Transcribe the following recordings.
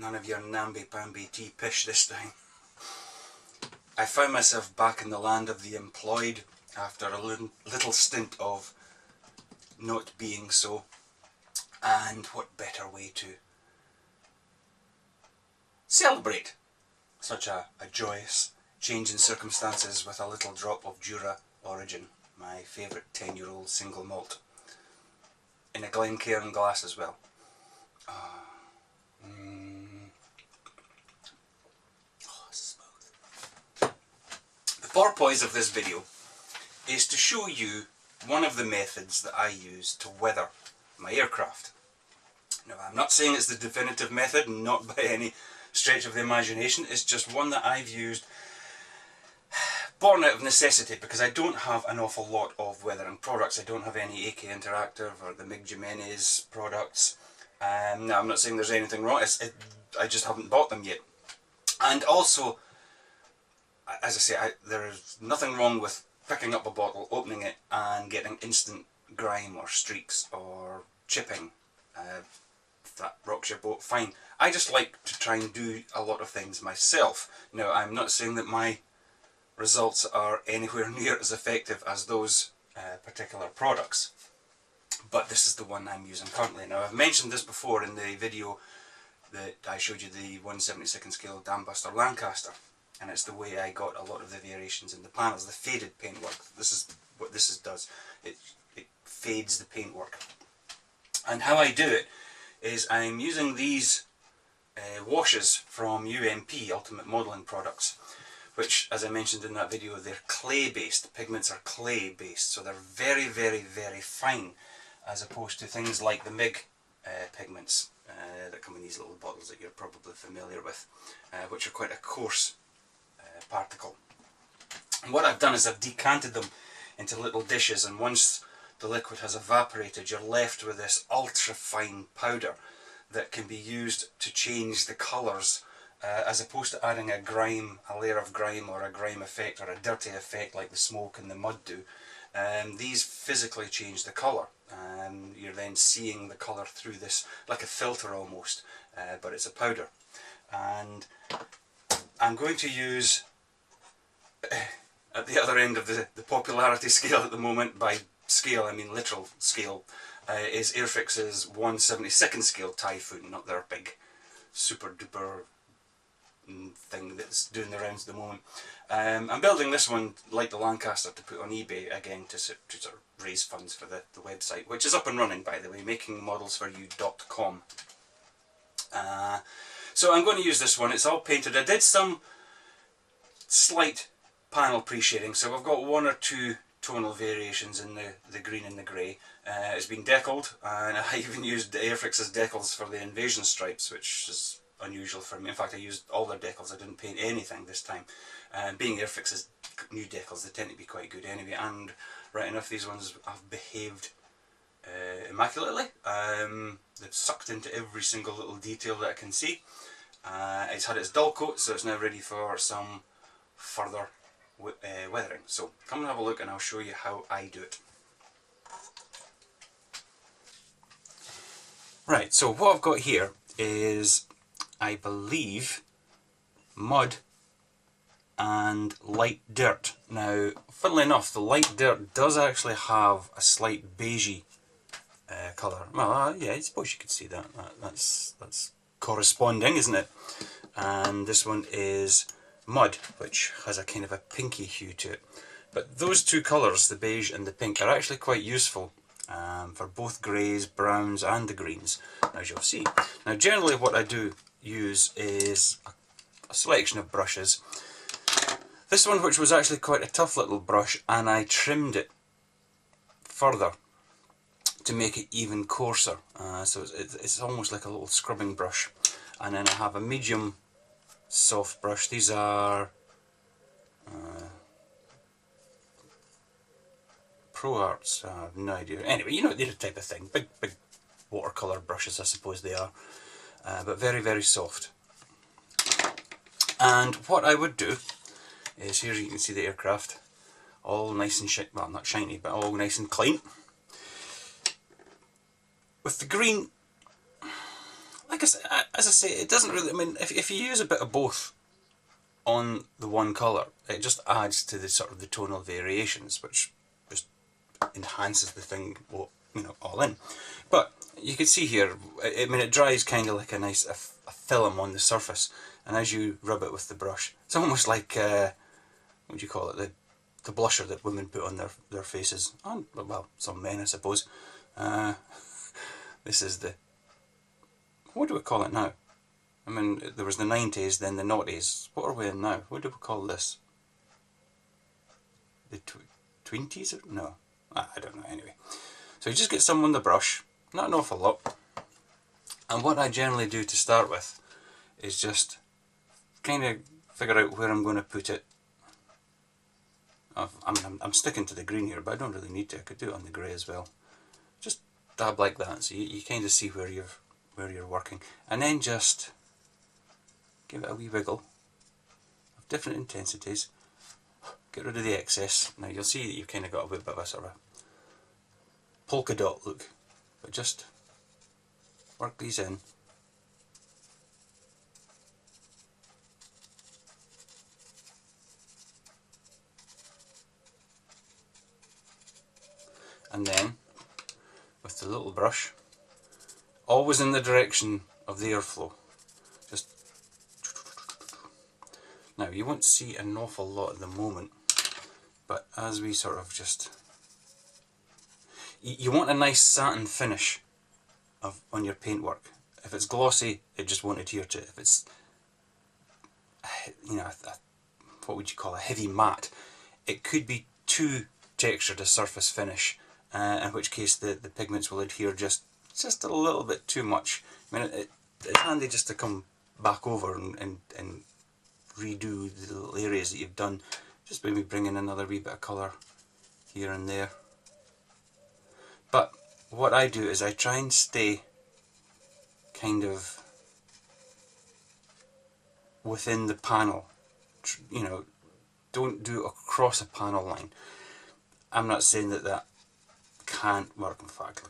None of your namby-pamby tea pish this time. I found myself back in the land of the employed after a little stint of not being so. And what better way to celebrate such a joyous change in circumstances with a little drop of Jura Origin, my favourite 10-year-old single malt, in a Glencairn glass as well. Smooth. The purpose of this video is to show you one of the methods that I use to weather my aircraft. Now, I'm not saying it's the definitive method, not by any stretch of the imagination. It's just one that I've used, born out of necessity, because I don't have an awful lot of weathering products. I don't have any AK Interactive or the MkIb products. Now, I'm not saying there's anything wrong, I just haven't bought them yet. And also, as I say, there's nothing wrong with picking up a bottle, opening it and getting instant grime or streaks or chipping. If that rocks your boat, fine. I just like to try and do a lot of things myself. Now, I'm not saying that my results are anywhere near as effective as those particular products, but this is the one I'm using currently. Now, I've mentioned this before in the video that I showed you, the 1/72 scale Dambuster Lancaster, and it's the way I got a lot of the variations in the panels, the faded paintwork. This is what this does. It fades the paintwork. And how I do it is I'm using these washes from UMP, Ultimate Modelling Products, which, as I mentioned in that video, they're clay based. The pigments are clay based, so they're very, very, very fine, as opposed to things like the MkIb pigments that come in these little bottles that you're probably familiar with, which are quite a coarse particle. And what I've done is I've decanted them into little dishes, and once the liquid has evaporated, you're left with this ultra fine powder that can be used to change the colours, as opposed to adding a layer of grime or a grime effect or a dirty effect like the smoke and the mud do. These physically change the colour, and you're then seeing the colour through this like a filter almost, but it's a powder. And I'm going to use, at the other end of the popularity scale at the moment, by scale I mean literal scale, is Airfix's 1/72 scale Typhoon, not their big super duper thing that's doing the rounds at the moment. I'm building this one like the Lancaster to put on eBay again to sort of raise funds for the website, which is up and running, by the way, makingmodelsforyou.com. So I'm going to use this one. It's all painted. I did some slight panel pre-shading, so I've got one or two tonal variations in the green and the grey. It's been deckled, and I even used Airfix's decals for the invasion stripes, which is unusual for me. In fact, I used all their decals. I didn't paint anything this time. Being Airfix's new decals, they tend to be quite good anyway, and right enough, these ones have behaved immaculately. They've sucked into every single little detail that I can see. It's had its dull coat, so it's now ready for some further weathering. So come and have a look and I'll show you how I do it. Right, so what I've got here is, I believe, mud and light dirt. Now, funnily enough, the light dirt does actually have a slight beigey colour. Well, yeah, I suppose you could see that. That's corresponding, isn't it? And this one is mud, which has a kind of a pinky hue to it. But those two colours, the beige and the pink, are actually quite useful for both greys, browns and the greens, as you'll see. Now, generally what I do use is a selection of brushes. This one, which was actually quite a tough little brush, and I trimmed it further to make it even coarser. So it's almost like a little scrubbing brush. And then I have a medium soft brush. These are Pro Arts, I have no idea. Anyway, you know, they're the type of thing. Big watercolour brushes, I suppose they are. But very, very soft. And what I would do is, here you can see the aircraft, all nice and shiny, well, not shiny, but all nice and clean. With the green, like like as I say, it doesn't really, I mean, if you use a bit of both on the one colour, it just adds to the sort of the tonal variations, which just enhances the thing, you know, all in. But you can see here, I mean, it dries kind of like a nice a film on the surface, and as you rub it with the brush, it's almost like what do you call it, the blusher that women put on their faces, and well, some men I suppose. This is the, what do we call it now? I mean, there was the 90s, then the noughties. What are we in now? What do we call this? The 20s? No, I don't know, anyway. So you just get some on the brush, not an awful lot. And what I generally do to start with is just kind of figure out where I'm going to put it. I'm sticking to the green here, but I don't really need to. I could do it on the grey as well. Just dab like that, so you kind of see where you're working, and then just give it a wee wiggle of different intensities. Get rid of the excess. Now you'll see that you've kind of got a bit of a sort of polka dot look, but just work these in. And then, with the little brush, always in the direction of the airflow, just, now you won't see an awful lot at the moment, but as we sort of just, you want a nice satin finish on your paintwork. If it's glossy, it just won't adhere to it. If it's, you know, what would you call a heavy matte, it could be too textured a surface finish, in which case the pigments will adhere just a little bit too much. I mean, it's handy just to come back over and redo the little areas that you've done, just maybe bring in another wee bit of colour here and there. But what I do is I try and stay kind of within the panel, you know, don't do it across a panel line. I'm not saying that can't work. In fact,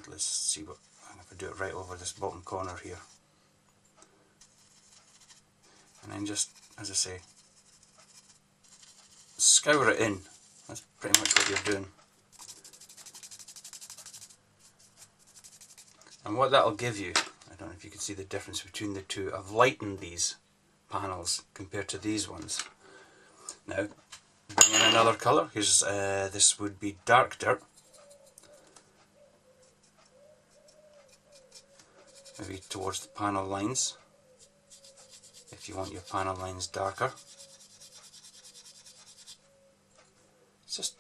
let's see what if I do it right over this bottom corner here, and then just, as I say, scour it in. That's pretty much what you're doing. And what that'll give you, I don't know if you can see the difference between the two. I've lightened these panels compared to these ones. Now, bring in another colour. Here's this would be dark dirt. Maybe towards the panel lines, if you want your panel lines darker. It's just,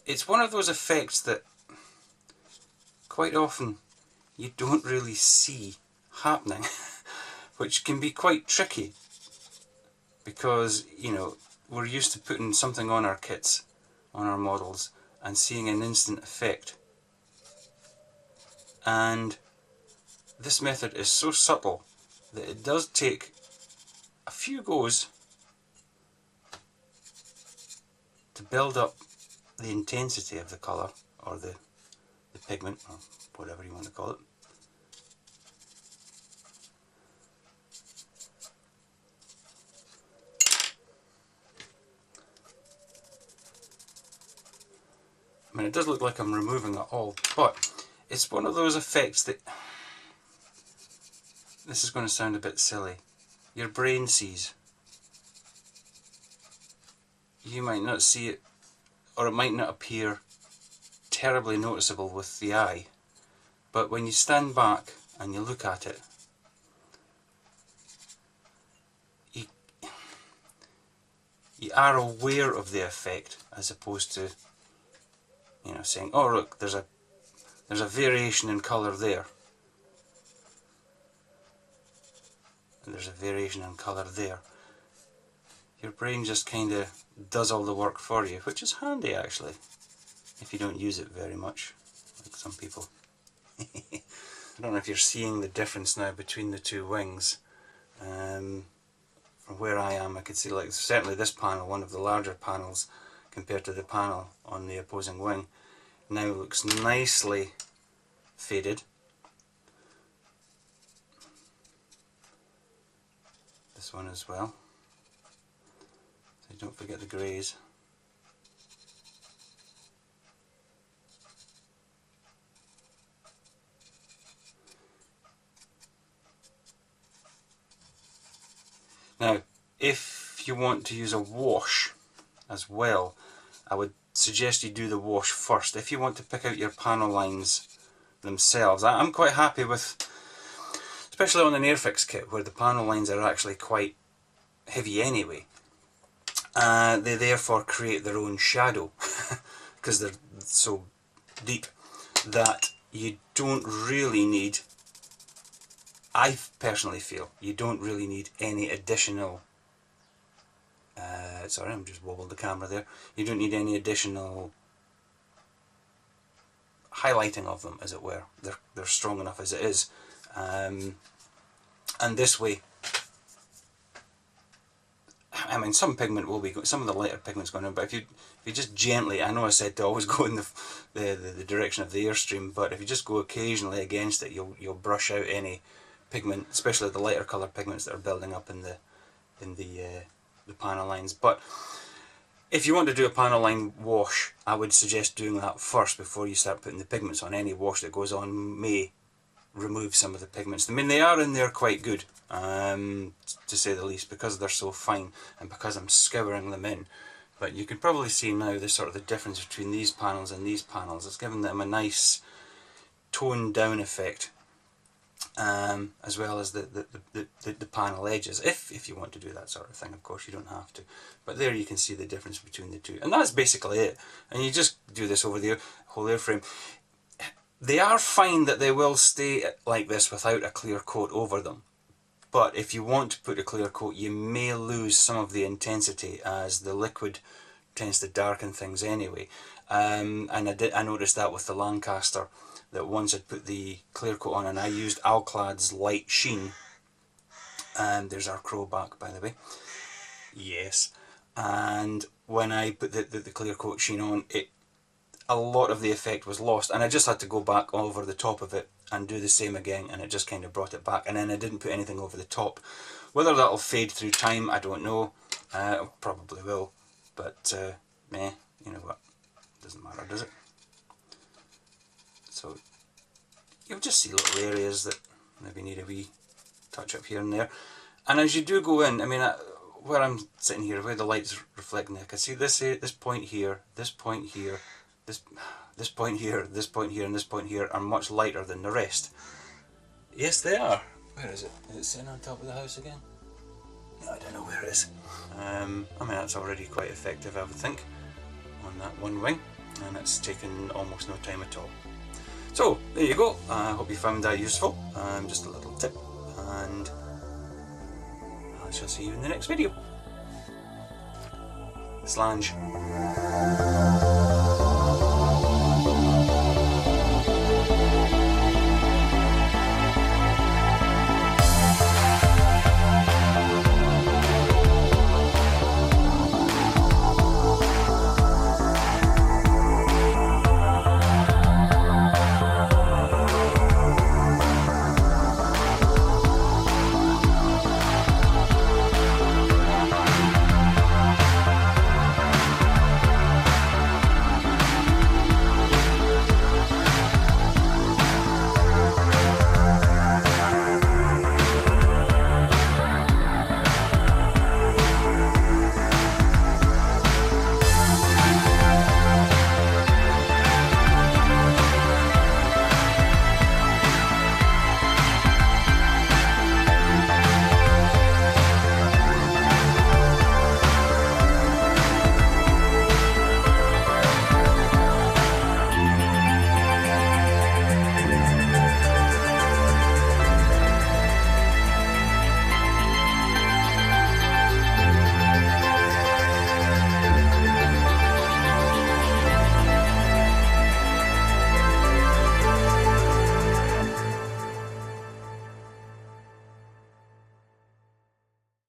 it's one of those effects that quite often you don't really see happening, which can be quite tricky, because, you know, we're used to putting something on our kits, on our models, and seeing an instant effect. And this method is so subtle that it does take a few goes to build up the intensity of the colour, or the pigment, or whatever you want to call it. I mean, it does look like I'm removing it all, but it's one of those effects that, this is going to sound a bit silly, your brain sees. You might not see it, or it might not appear terribly noticeable with the eye, but when you stand back and you look at it, you are aware of the effect, as opposed to, you know, saying, oh look, there's a variation in colour there, and there's a variation in colour there. Your brain just kind of does all the work for you, which is handy actually, if you don't use it very much, like some people. I don't know if you're seeing the difference now between the two wings. From where I am, I could see, like, certainly this panel, one of the larger panels compared to the panel on the opposing wing, now looks nicely faded, this one as well, so don't forget the greys. Now, if you want to use a wash as well, I would suggest you do the wash first. If you want to pick out your panel lines themselves, I'm quite happy with, especially on an Airfix kit where the panel lines are actually quite heavy anyway. They therefore create their own shadow because they're so deep that you don't really need, I personally feel, you don't really need any additional, sorry, I'm just wobbled the camera there, you don't need any additional highlighting of them, as it were. They're strong enough as it is. And this way, I mean, some pigment will be, some of the lighter pigment's going in, but if you just gently, I know I said to always go in the direction of the airstream, but if you just go occasionally against it, you'll brush out any pigment, especially the lighter colour pigments that are building up in the panel lines. But if you want to do a panel line wash, I would suggest doing that first before you start putting the pigments on. Any wash that goes on may remove some of the pigments. I mean, they are in there quite good, to say the least, because they're so fine and because I'm scouring them in. But you can probably see now the sort of the difference between these panels and these panels. It's giving them a nice toned down effect, as well as the panel edges, if you want to do that sort of thing. Of course you don't have to, but there you can see the difference between the two, and that's basically it. And you just do this over the whole airframe. They are fine that they will stay like this without a clear coat over them, but if you want to put a clear coat, you may lose some of the intensity, as the liquid tends to darken things anyway. And I noticed that with the Lancaster, that once I'd put the clear coat on, and I used Alclad's Light Sheen, and there's our crow back, by the way, yes, and when I put the clear coat sheen on, a lot of the effect was lost, and I just had to go back over the top of it and do the same again, and it just kind of brought it back. And then I didn't put anything over the top. Whether that'll fade through time, I don't know. It probably will, but meh, you know what, doesn't matter, does it? So you'll just see little areas that maybe need a wee touch up here and there. And as you do go in, I mean, where I'm sitting here, where the light's reflecting, I can see this point here, this point here, this point here, this point here, and this point here are much lighter than the rest. Yes, they are. Where is it? Is it sitting on top of the house again? No, I don't know where it is. I mean, that's already quite effective, I would think, on that one wing, and it's taken almost no time at all. So, there you go. I hope you found that useful. Just a little tip, and I shall see you in the next video. Slange.